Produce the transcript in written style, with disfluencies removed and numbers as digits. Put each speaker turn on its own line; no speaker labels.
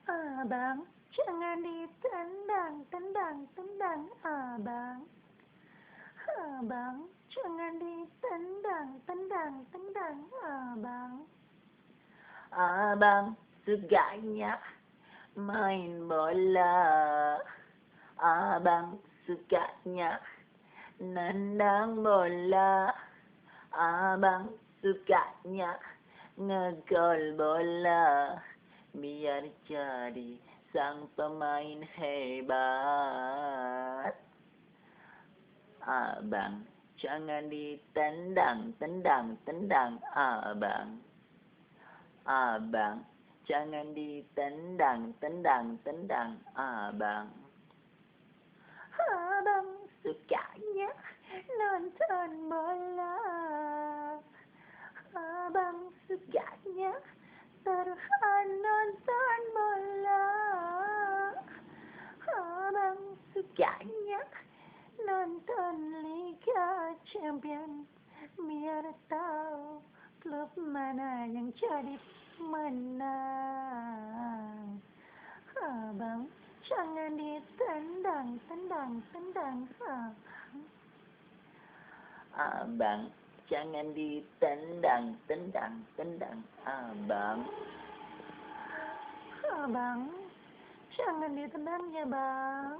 Abang, jangan ditendang, tendang, tendang, abang. Abang, jangan ditendang, tendang, tendang, abang.
Abang sukanya main bola. Abang sukanya nendang bola. Abang sukanya ngegol bola. Biar jadi sang pemain hebat. Abang jangan ditendang, tendang, tendang, abang. Abang jangan ditendang, tendang, tendang, abang.
Abang sukanya nonton bola. Abang sukanya terus nonton bola. Abang sukanya nonton Liga Champions. Biar tahu klub mana yang jadi menang. Abang jangan ditendang, tendang, tendang, abang.
Abang jangan ditendang, tendang, tendang, abang.
Abang jangan ditendang ya bang.